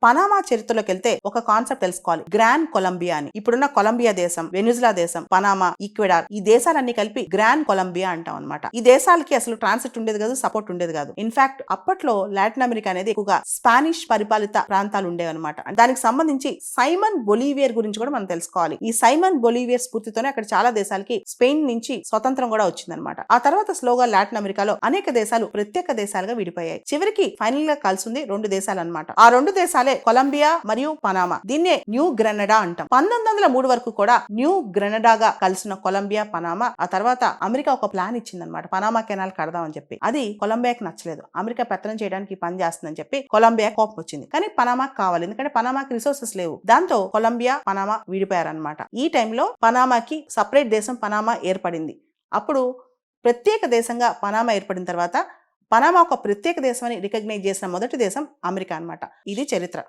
Panama చరిత్రలోకి వెళ్తే ఒక concept తెలుసుకోవాలి, గ్రాండ్ కొలంబియా అని. ఇప్పుడున్న కొలంబియా దేశం, వెనిజులా దేశం, పనామా, ఈక్వెడార్, ఈ దేశాలన్నీ కలిపి గ్రాండ్ కొలంబియా అంటాం అనమాట. ఈ దేశాలకి అసలు ట్రాన్సిట్ ఉండేది కాదు, సపోర్ట్ ఉండేది కాదు. ఇన్ఫాక్ట్ అప్పట్లో లాటిన్ అమెరికా అనేది ఎక్కువగా స్పానిష్ పరిపాలిత ప్రాంతాలు ఉండేవి అనమాట. దానికి సంబంధించి సైమన్ బొలీవియర్ గురించి కూడా మనం తెలుసుకోవాలి. ఈ సైమన్ బొలీవియర్ స్ఫూర్తితోనే అక్కడ చాలా దేశాలకి స్పెయిన్ నుంచి స్వతంత్రం కూడా వచ్చిందనమాట. ఆ తర్వాత స్లోగా లాటిన్ అమెరికాలో అనేక దేశాలు ప్రత్యేక దేశాలుగా విడిపోయాయి. చివరికి ఫైనల్ గా కలిసింది రెండు దేశాలు అనమాట. ఆ రెండు దేశాలే కొలంబియా మరియు పనామా. దీన్నే న్యూ గ్రెనడా అంటాం. 1903 వరకు కూడా న్యూ గ్రెనడాగా కలిసిన కొలంబియా, పనామా. ఆ తర్వాత అమెరికా ఒక ప్లాన్ ఇచ్చిందనమాట, పనామా కెనాల్ కడదామని చెప్పి. అది కొలంబియాకి నచ్చలేదు. అమెరికా పెత్తనం చేయడానికి పని చేస్తుందని చెప్పి కొలంబియా కోపం వచ్చింది. కానీ పనామాకి కావాలి, ఎందుకంటే పనామాకి రిసోర్సెస్ లేవు. దాంతో కొలంబియా, పనామా విడిపోయారనమాట. ఈ టైంలో పనామాకి సపరేట్ దేశం పనామా ఏర్పడింది. అప్పుడు ప్రత్యేక దేశంగా పనామా ఏర్పడిన తర్వాత పనామా ఒక ప్రత్యేక దేశం అని రికగ్నైజ్ చేసిన మొదటి దేశం అమెరికా అన్నమాట. ఇది చరిత్ర.